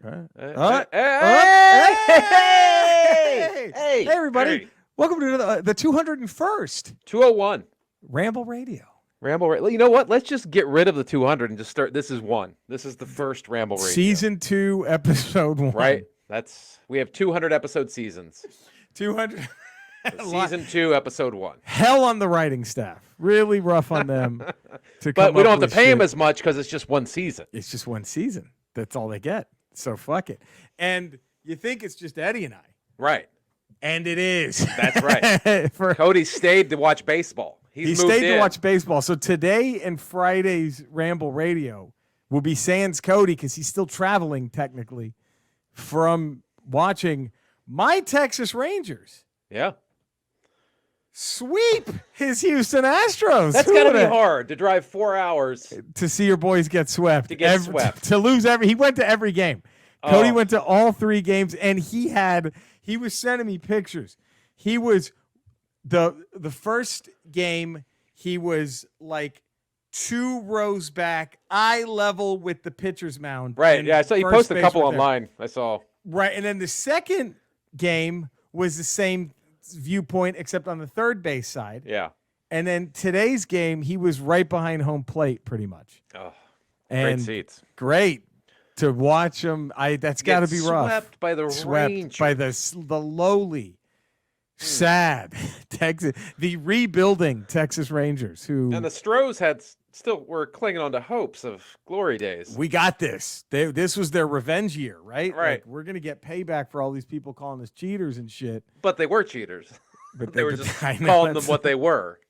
Hey, everybody. Hey. Welcome to the 201st 201 Ramble Radio. Ramble Radio. You know what? Let's just get rid of the 200 and just start. This is one. This is the first Ramble Radio. Season 2, episode 1. Right? We have 200 episode seasons. 200. Season 2, episode 1. Hell on the writing staff. Really rough on them. But we don't have to pay them as much because it's just one season. It's just one season. That's all they get. So fuck it. And you think it's just Eddie and I. Right. And it is. That's right. Cody stayed to watch baseball. He stayed to watch baseball. So today and Friday's Ramble Radio will be sans Cody because he's still traveling technically from watching my Texas Rangers. Yeah. Sweep his Houston Astros. That's got to be hard to drive 4 hours to see your boys get swept. To get swept. To lose he went to every game. Cody went to all 3 games, and he was sending me pictures. He was the first game, he was like 2 rows back, eye level with the pitcher's mound. Right. Yeah, I saw you posted a couple online. I saw. Right, and then the second game was the same viewpoint except on the third base side. Yeah. And then today's game, he was right behind home plate pretty much. Oh, and great seats. Great to watch him. That's got to be rough. Swept by the Rangers. By the lowly, sad Texas, the rebuilding Texas Rangers. And the Stros were clinging on to hopes of glory days. We got this. This was their revenge year, right? Right. Like, we're gonna get payback for all these people calling us cheaters and shit. But they were cheaters. But they were just calling them what they were.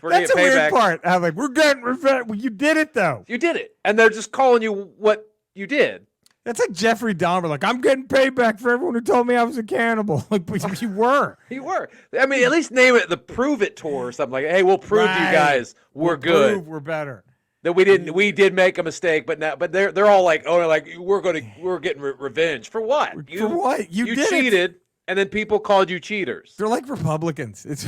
That's a weird part. I'm like, we're getting revenge. Well, you did it though. You did it, and they're just calling you what you did. That's like Jeffrey Dahmer. Like, I'm getting payback for everyone who told me I was a cannibal. Like, but you were. You were. I mean, at least name it the Prove It Tour or something like, hey, we'll prove to you guys we're good. Prove we're better. That we did make a mistake, but they're all like, oh, like we're getting revenge for what? For what? You did cheated, and then people called you cheaters. They're like Republicans. It's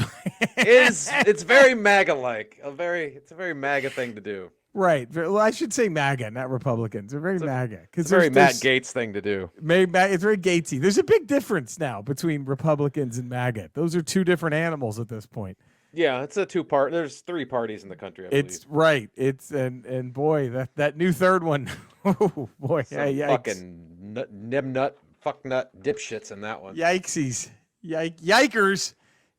very MAGA-like. It's a very MAGA thing to do. Right. Well, I should say MAGA, not Republicans. They're very MAGA. It's a very Matt Gaetz thing to do. It's very Gatesy. There's a big difference now between Republicans and MAGA. Those are 2 different animals at this point. Yeah, it's a 2-part. There's 3 parties in the country, I believe. It's right. It's and boy, that new third one. Oh boy, fucking nut, fuck nut dipshits in that one. Yikesies. Yikers.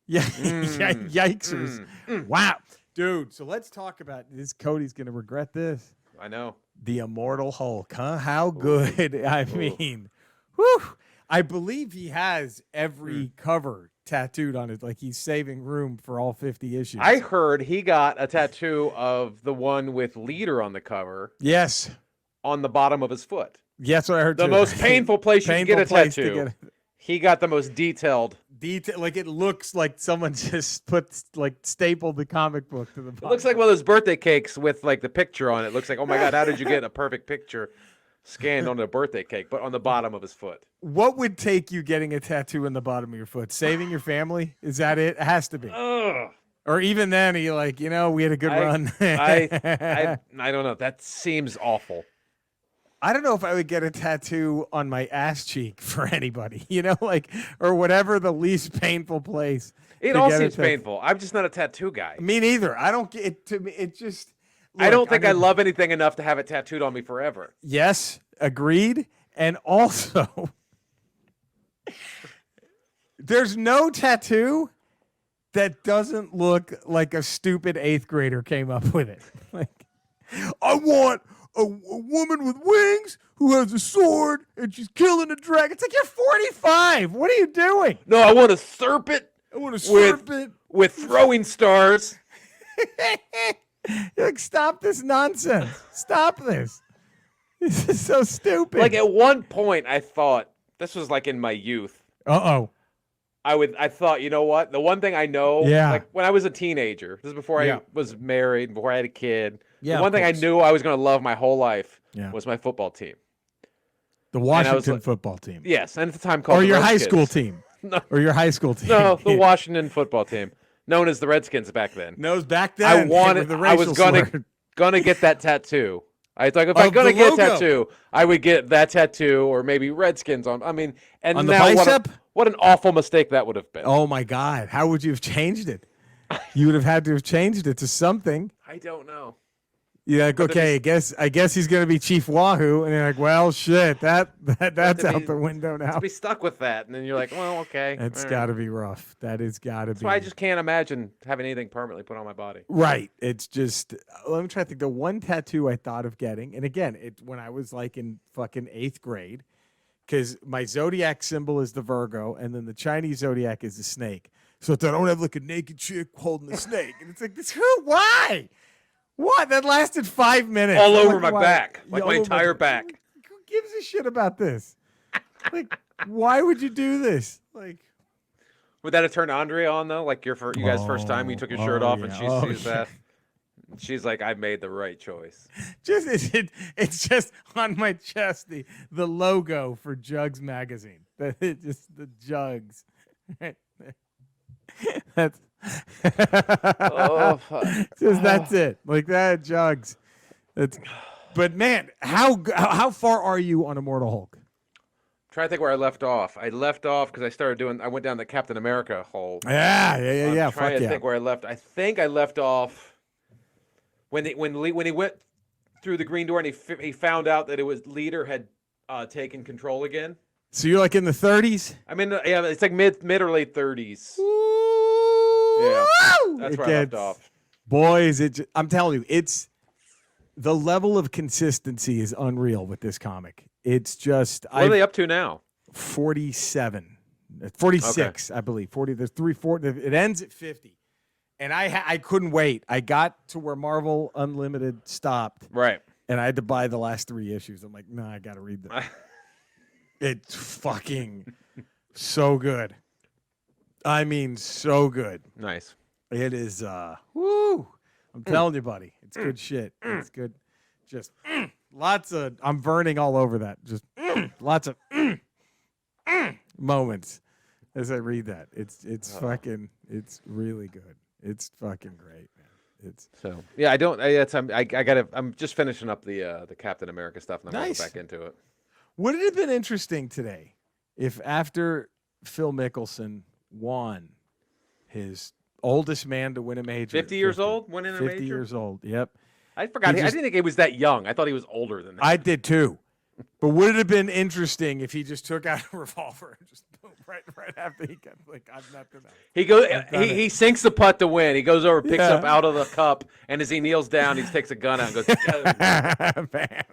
Yikesers. Wow. Dude, so let's talk about this. Cody's going to regret this. I know. The Immortal Hulk, huh? How good. I mean, whew. I believe he has every cover tattooed on it. Like, he's saving room for all 50 issues. I heard he got a tattoo of the one with Leader on the cover. Yes. On the bottom of his foot. Yes, what I heard the too. most painful place you can get a tattoo. He got the most detailed. Like, it looks like someone just stapled the comic book to the bottom. It looks like one of those birthday cakes with like the picture on it. It looks like, oh my God, how did you get a perfect picture scanned on a birthday cake, but on the bottom of his foot? What would take you getting a tattoo in the bottom of your foot? Saving your family? Is that it? It has to be. Ugh. Or even then, you like, we had a good run. I don't know. That seems awful. I don't know if I would get a tattoo on my ass cheek for anybody, or whatever the least painful place. It all seems painful. I'm just not a tattoo guy. Me neither. I don't get it. To me, it just. Look, I don't think I love anything enough to have it tattooed on me forever. Yes, agreed. And also, there's no tattoo that doesn't look like a stupid 8th grader came up with it. Like, I want a woman with wings who has a sword and she's killing a dragon. It's like, you're 45. What are you doing? No, I want a serpent. I want a serpent with throwing stars. Like, stop this nonsense. Stop this. This is so stupid. Like, at one point, I thought, this was like in my youth. Uh-oh. I thought, you know what? The one thing I know, like when I was a teenager, this is before I was married, before I had a kid. Yeah, the one thing I knew I was going to love my whole life was my football team. The Washington football team. Yes, and at the time called Or the your Red high Skins. school team. No. Or your high school team. No, the Washington football team, known as the Redskins back then. Back then. I was gonna get that tattoo. If I'm going to get a tattoo, I would get that tattoo or maybe Redskins on. I mean, and on the bicep? What an awful mistake that would have been. Oh, my God. How would you have changed it? You would have had to have changed it to something. I don't know. You're like, okay, I guess he's going to be Chief Wahoo. And you're like, well, shit, that's out the window now. To be stuck with that. And then you're like, well, okay. That's got to be rough. That has got to be. That's why I just can't imagine having anything permanently put on my body. Right. It's just, let me try to think. The one tattoo I thought of getting, and again, when I was like in fucking 8th grade, because my zodiac symbol is the Virgo, and then the Chinese zodiac is the snake. So I don't have like a naked chick holding the snake. And it's like, why? What? That lasted 5 minutes. All over my back. Like my entire back. Who gives a shit about this? Like, why would you do this? Like, would that have turned Andrea on, though? Like, you guys' first time you took your shirt off and she sees that? She's like, I made the right choice. It's just on my chest, the logo for Jugs magazine. Just the Jugs. Right there. That's that's it. Like that, Jugs. But man, how far are you on Immortal Hulk? Try to think where I left off. I left off because I went down the Captain America hole. Yeah. I'm trying to think where I left. I think I left off when he went through the green door and he found out that it was Leader had taken control again. So you're like in the 30s? I'm in it's like mid or late 30s. Yeah, that's where I left off. Boys, I'm telling you, it's the level of consistency is unreal with this comic. It's just what are they up to now? 47, 46, okay. I believe. 40. There's 4. It ends at 50, and I couldn't wait. I got to where Marvel Unlimited stopped, right? And I had to buy the last 3 issues. I'm like, no, I got to read this. It's fucking so good. I mean, so good. Nice. It is, woo. I'm telling you, buddy. It's good shit. It's good. Just lots of, I'm burning all over that. Just lots of moments as I read that. It's fucking, it's really good. It's fucking great, man. I'm just finishing up the Captain America stuff and I'm going back into it. Would it have been interesting today if after Phil Mickelson won his oldest man to win a major. 50 years old, winning a major? 50 years old, yep. I forgot. I didn't think he was that young. I thought he was older than that. I did too. But would it have been interesting if he just took out a revolver and just boom, right after he got like, I've nothing else. He sinks the putt to win. He goes over, picks up out of the cup, and as he kneels down, he takes a gun out and goes, bam.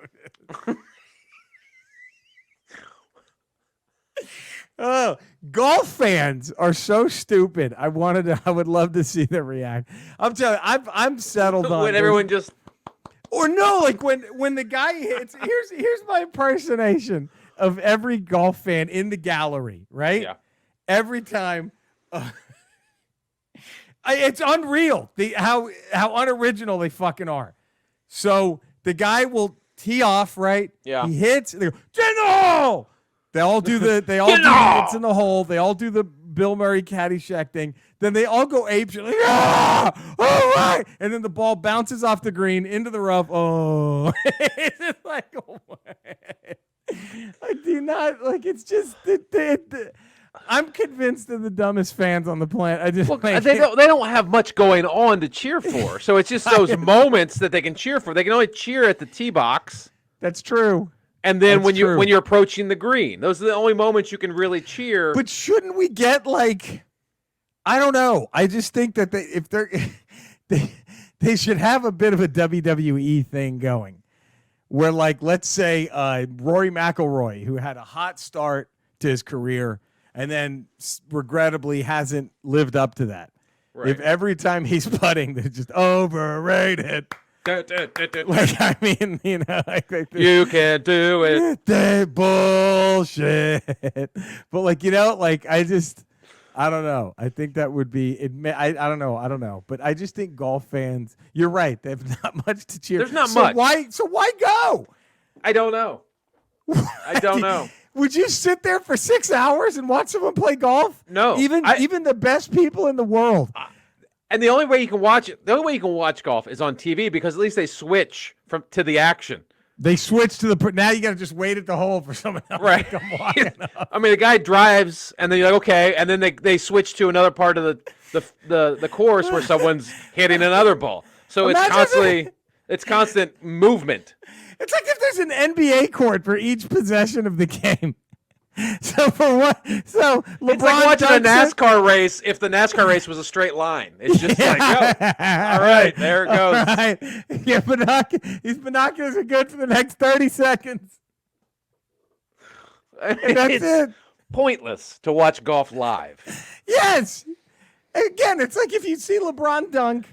Oh, golf fans are so stupid. I would love to see them react. I'm telling you, I'm settled on when everyone just or no, like when the guy hits. Here's my impersonation of every golf fan in the gallery. Right? Yeah. Every time, it's unreal. How unoriginal they fucking are. So the guy will tee off. Right? Yeah. He hits. And they go, "General!" They all do it's in the hole. They all do the Bill Murray Caddyshack thing. Then they all go apeshit, like, all right. And then the ball bounces off the green into the rough. Oh, it's just like, oh, I do not like. It's just I'm convinced they're the dumbest fans on the planet. They don't have much going on to cheer for, so it's just those moments that they can cheer for. They can only cheer at the tee box. That's true. And then when you're approaching the green, those are the only moments you can really cheer. But shouldn't we get like, I don't know. I just think that they should have a bit of a WWE thing going, where like let's say Rory McIlroy, who had a hot start to his career and then regrettably hasn't lived up to that. Right. If every time he's putting, they're just overrated. Like, I mean, you know, like you can't do it. They bullshit. But like, you know, like I don't know. I think that would be. I don't know. But I just think golf fans. You're right. They have not much to cheer. There's not much. Why go? I don't know. I don't know. Would you sit there for 6 hours and watch someone play golf? No. Even the best people in the world. And the only way you can watch golf is on TV because at least they switch to the action. They switch to now you got to just wait at the hole for someone else to come walking up. I mean, the guy drives, and then you're like, okay, and then they switch to another part of the course where someone's hitting another ball. So it's constant movement. It's like if there's an NBA court for each possession of the game. So for what? So LeBron it's like watching a NASCAR race. If the NASCAR race was a straight line, it's just like, go. All right, there it goes. Right. Yeah, these binoculars are good for the next 30 seconds. And that's it. Pointless to watch golf live. Yes. Again, it's like if you see LeBron dunk,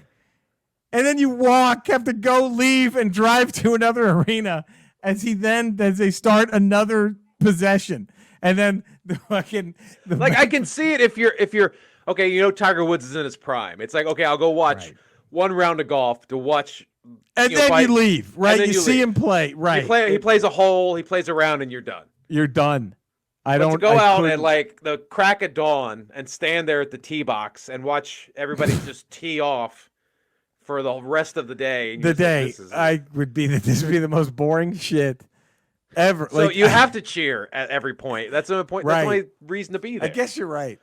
and then you have to go, leave, and drive to another arena as they start another possession. And then I can see it if you're okay. Tiger Woods is in his prime. It's like, okay, I'll go watch one round of golf to watch, and then you leave. Right, you see him play. Right, he plays a hole, he plays a round, and you're done. You're done. To go out at like the crack of dawn and stand there at the tee box and watch everybody just tee off for the rest of the day. This would be the most boring shit ever. So you have to cheer at every point. That's the point. That's the only reason to be there. I guess you're right,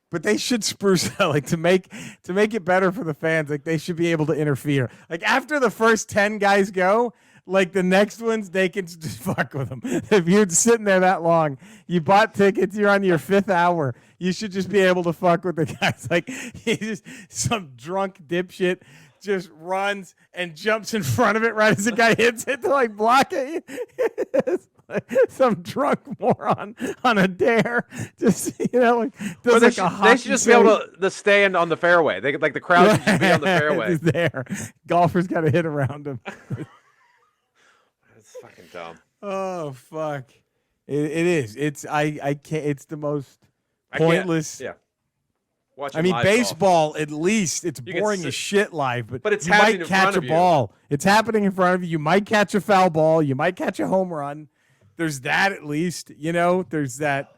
but they should spruce out to make it better for the fans. Like they should be able to interfere. Like after the first 10 guys go, like the next ones they can just fuck with them. If you're sitting there that long, you bought tickets, you're on your 5th hour. You should just be able to fuck with the guys. Like he just some drunk dipshit just runs and jumps in front of it right as the guy hits it to like block it. Some drunk moron on a dare, just does like a hockey. They should just be able to stand on the fairway. They like the crowd should be on the fairway. There, golfers got to hit around them. That's fucking dumb. Oh fuck! It is. I can't. It's the most pointless. Yeah. I mean, baseball, golf. At least it's boring as shit live, but it's happening in front of you. Ball. It's happening in front of you. You might catch a foul ball. You might catch a home run. There's that at least. There's that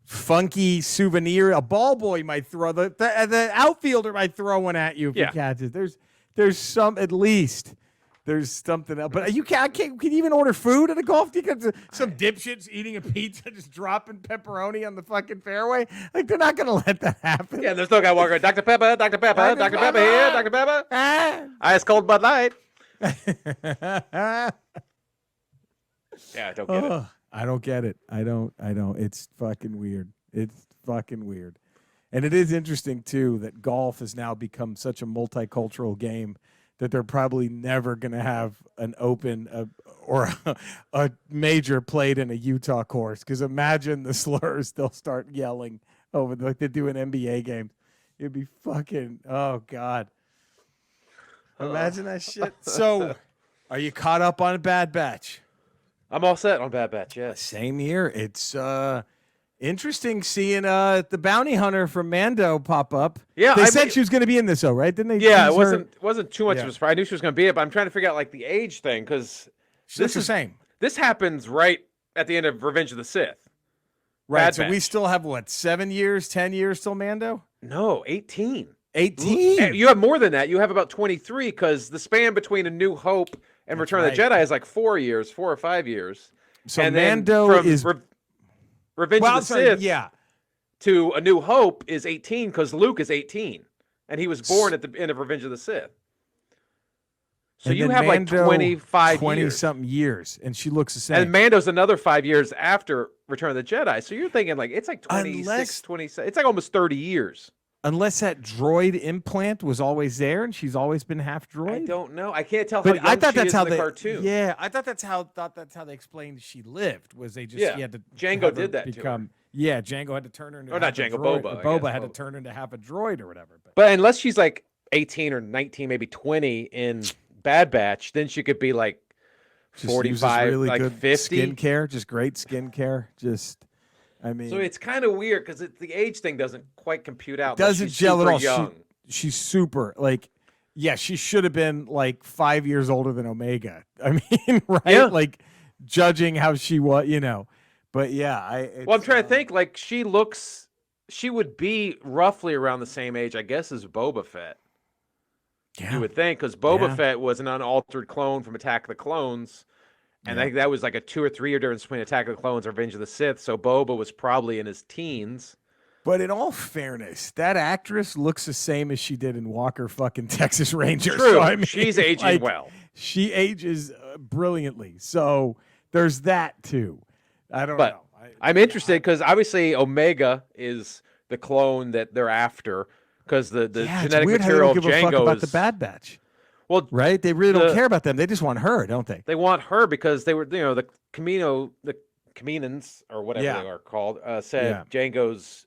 funky souvenir. A ball boy might throw. The outfielder might throw one at you if he catches. There's some at least. There's something else. But can you even order food at a golf? You got some dipshits eating a pizza, just dropping pepperoni on the fucking fairway. Like, they're not going to let that happen. Yeah, there's no guy walking around, Dr. Pepper, Dr. Pepper, Dr. Pepper here, Dr. Pepper. Ice cold Bud Light. Yeah, I don't get it. I don't get it. I don't. It's fucking weird. It's fucking weird. And it is interesting, too, that golf has now become such a multicultural game that they're probably never going to have an open or a major played in a Utah course. Because imagine the slurs they'll start yelling over like they do in NBA games. It'd be fucking, oh, God. Imagine that shit. So, are you caught up on a Bad Batch? I'm all set on Bad Batch, yes. Same here. It's interesting seeing the bounty hunter from Mando pop up. Yeah, they said she was going to be in this, though, right? Didn't they? Yeah, it wasn't too much of a surprise. I knew she was going to be it, but I'm trying to figure out like the age thing because this is the same. This happens right at the end of Revenge of the Sith. Right. Bad Batch. We still have what, 7 years, 10 years till Mando? No, 18. 18. You have more than that. You have about 23 because the span between A New Hope and Return of the Jedi is like 4 years, 4 or 5 years. So and Mando then from is Revenge of the Sith yeah. to A New Hope is 18 because Luke is 18. And he was born at the end of Revenge of the Sith. So and you have Mando, like 25 20-something years, and she looks the same. And Mando's another 5 years after Return of the Jedi. So you're thinking like it's like 26, 27. It's like almost 30 years. Unless that droid implant was always there and she's always been half droid. I don't know. I can't tell but how young she is in the cartoon. Yeah, I thought that's how they explained she lived. Was they just she had to Django did that become to her. Yeah, Django had to turn her into not Django, Boba. Boba had to turn her into half a droid or whatever. But unless she's like 18 or 19, maybe 20 in Bad Batch, then she could be like 45, really like good 50. Skincare, just great skincare. I mean, so it's kind of weird because the age thing doesn't quite compute out. Doesn't gel at all. Young. She's super like, yeah, she should have been like 5 years older than Omega. I mean, right? Yeah. Like judging how she was, But yeah, I'm trying to think. Like she would be roughly around the same age, I guess, as Boba Fett. Yeah. You would think because Boba Fett was an unaltered clone from Attack of the Clones. And I think that was like a 2 or 3 year difference between Attack of the Clones or Revenge of the Sith. So Boba was probably in his teens. But in all fairness, that actress looks the same as she did in Walker fucking Texas Ranger. True. So, I mean, she's aging well. She ages brilliantly. So there's that too. I don't know. I'm interested because obviously Omega is the clone that they're after because the genetic material of Jango fuck about the Bad Batch. Well, right? They really don't care about them. They just want her, don't they? They want her because they were, the Kaminans or whatever they are called, said Jango's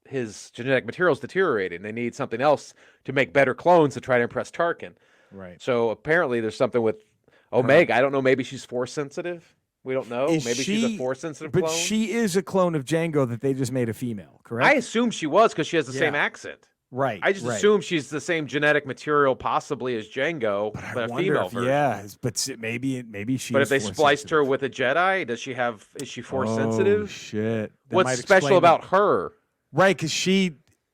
his genetic material is deteriorating. They need something else to make better clones to try to impress Tarkin. Right. So apparently there's something with Omega. I don't know. Maybe she's Force sensitive. We don't know. Maybe she's a Force sensitive clone. But she is a clone of Jango that they just made a female, correct? I assume she was because she has the same accent. Right. I just assume she's the same genetic material possibly as Jango, but a female version. Yeah, but maybe she's. But if they spliced her with a Jedi, is she Force sensitive? Oh shit! What's special about her? Right, because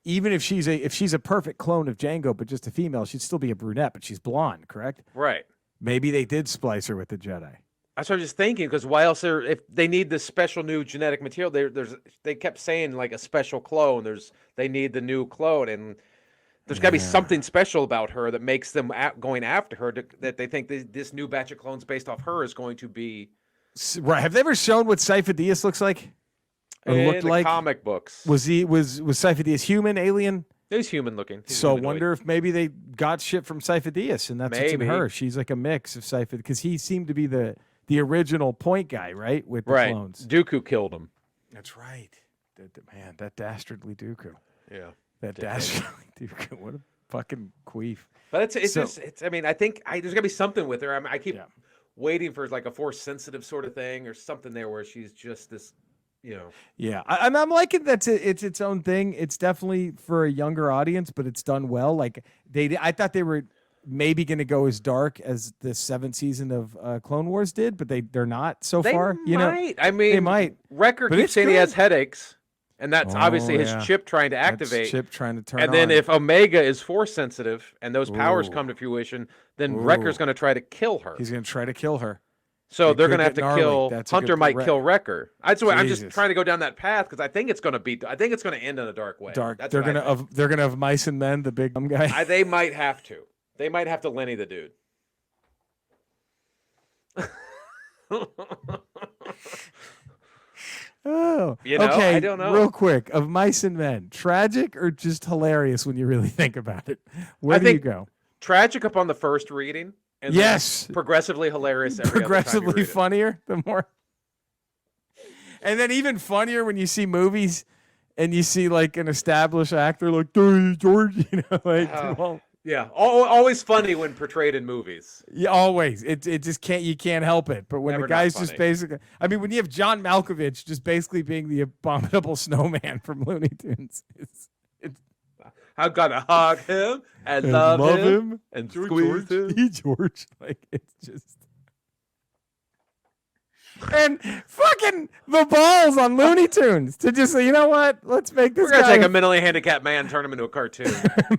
even if she's a perfect clone of Jango, but just a female, she'd still be a brunette, but she's blonde, correct? Right. Maybe they did splice her with the Jedi. That's what I'm just thinking, because why else? If they need this special new genetic material, they kept saying like a special clone. They need the new clone, and there's got to be something special about her that makes them going after her. That they think this new batch of clones based off her is going to be right. Have they ever shown what Sifo Dyas looks like? Or looked like comic books? Was Sifo Dyas human, alien? He's human looking. So I wonder if maybe they got shit from Sifo Dyas, and that's what's in her. She's like a mix of Sifo, because he seemed to be the original point guy, right? With the clones. Dooku killed him. That's right. Man, that dastardly Dooku. Yeah. That dastardly Dooku. What a fucking queef. But it's I mean, I think there's got to be something with her. I keep waiting for like a Force sensitive sort of thing or something there where she's just this, Yeah. I'm liking that it's its own thing. It's definitely for a younger audience, but it's done well. Like I thought they were maybe going to go as dark as the 7th season of Clone Wars did, but they're not so far. They might. Wrecker keeps saying he has headaches, and that's obviously his chip trying to activate. That's chip trying to turn and then if Omega is Force sensitive and those powers come to fruition, then Wrecker's going to try to kill her. He's going to try to kill her. So they're going to have to kill Hunter. Might kill Wrecker. That's why I'm just trying to go down that path because I think it's going to end in a dark way. They're going to have Mice and Men, the big guy. They might have to. They might have to Lenny the dude. Okay. I don't know. Real quick, of Mice and Men, tragic or just hilarious when you really think about it? Where do you go? Tragic upon the first reading, and progressively hilarious. Progressively funnier the more, and then even funnier when you see movies and you see like an established actor like George, Yeah, always funny when portrayed in movies. Yeah, always. It just can't help it. But when the guy's just basically, when you have John Malkovich just basically being the abominable snowman from Looney Tunes, it's I've got to hug him and love him and squeeze him. George, like it's just. And fucking the balls on Looney Tunes to just say, you know what? Let's make this. We're gonna take a mentally handicapped man, turn him into a cartoon,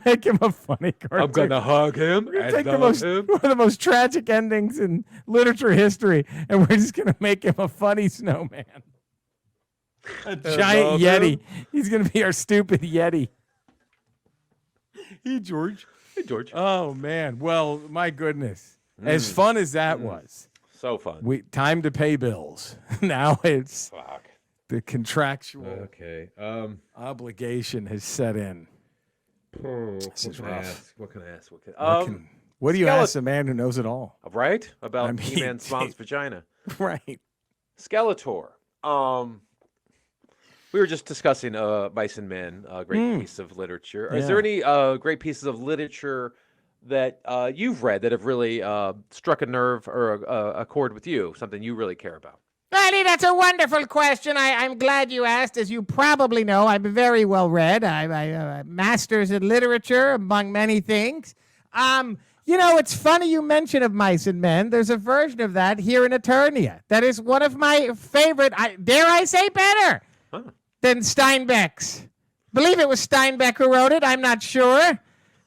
make him a funny cartoon. I'm gonna hug him. We're gonna take one of the most tragic endings in literature history, and we're just gonna make him a funny snowman, a giant Yeti. He's gonna be our stupid Yeti. Hey George. Oh man. Well, my goodness. As fun as that was. So fun. Time to pay bills. Now it's the contractual obligation has set in. What can I ask? What do you ask a man who knows it all? Right? About He-Man's mom's vagina. Right. Skeletor. We were just discussing Mice and Men, a great piece of literature. Is there any great pieces of literature that you've read that have really struck a nerve or a chord with you, something you really care about? Eddie, that's a wonderful question. I'm glad you asked. As you probably know, I'm very well read. I master's in literature, among many things. It's funny you mention of Mice and Men. There's a version of that here in Eternia. That is one of my favorite, dare I say better, than Steinbeck's. Believe it was Steinbeck who wrote it. I'm not sure.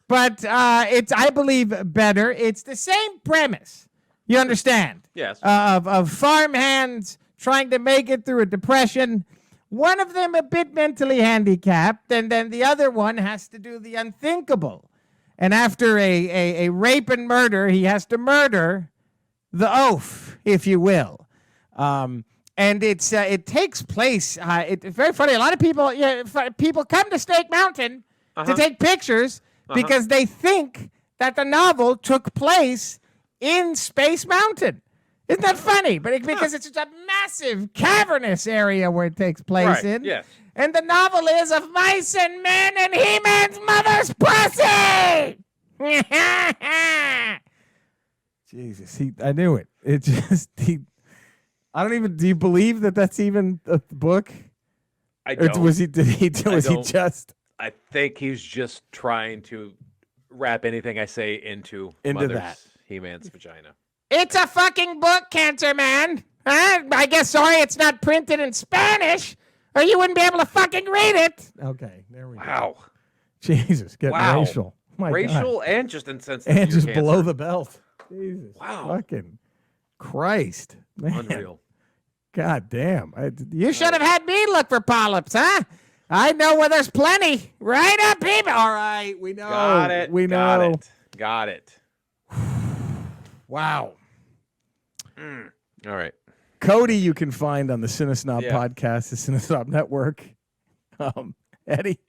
But it's, I believe, better. It's the same premise, You understand? Yes. Of farmhands trying to make it through a depression. One of them a bit mentally handicapped, and then the other one has to do the unthinkable. And after a rape and murder, he has to murder the oaf, if you will. And it takes place. It's very funny. A lot of people people come to Snake Mountain to take pictures because they think that the novel took place in Space Mountain. Isn't that funny? But because it's just a massive cavernous area where it takes place in. Yes. And the novel is of mice and men and He-Man's mother's pussy. Jesus, I knew it. It just I don't even. Do you believe that that's even a book? I don't. Or was he just? I think he's just trying to wrap anything I say into that He-Man's vagina. It's a fucking book, Cancer Man. Huh? I guess, sorry, it's not printed in Spanish, or you wouldn't be able to fucking read it. Okay, there we go. Wow. Jesus, getting racial. My racial God. and just insensitive. And just cancer. below the belt. Jesus. Wow. Fucking Christ. Man. Unreal. God damn. You should have had me look for polyps, huh? I know where there's plenty. Right up, people. All right, we know. Got it. We know. Got it. Wow. All right. Cody, you can find on the Cinesnob podcast, the Cinesnob Network. Eddie,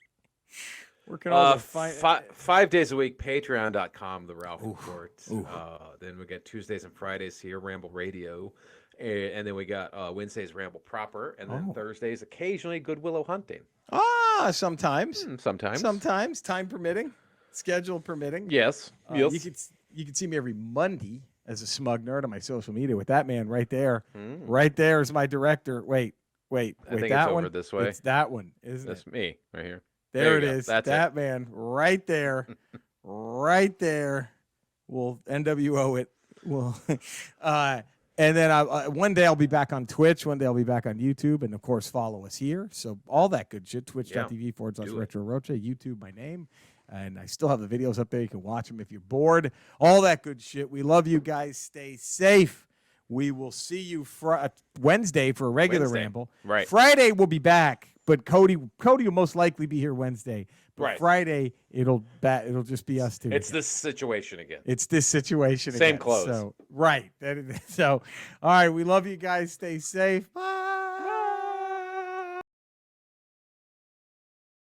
where can all find 5 days a week, patreon.com, the Ralph Report. Then we get Tuesdays and Fridays here, Ramble Radio. And then we got Wednesdays, Ramble Proper. And then Thursdays, occasionally, Good Willow Hunting. Sometimes. Sometimes. Time permitting, schedule permitting. Yes. You can see me every Monday as a smug nerd on my social media with that man right there. Right there is my director. Wait. I think that it's one over this way. It's that one, isn't it? That's me right here. There it is. That's that man right there. Right there. We'll NWO it. We'll and then one day I'll be back on Twitch. One day I'll be back on YouTube. And, of course, follow us here. So all that good shit, twitch.tv/Retro Rocha, YouTube, my name. And I still have the videos up there. You can watch them if you're bored. All that good shit. We love you guys. Stay safe. We will see you Wednesday for a regular ramble. Right. Friday we'll be back, but Cody will most likely be here Wednesday. But right. Friday it'll just be us two. It's this situation again. Same clothes. So, right. So, all right. We love you guys. Stay safe. Bye.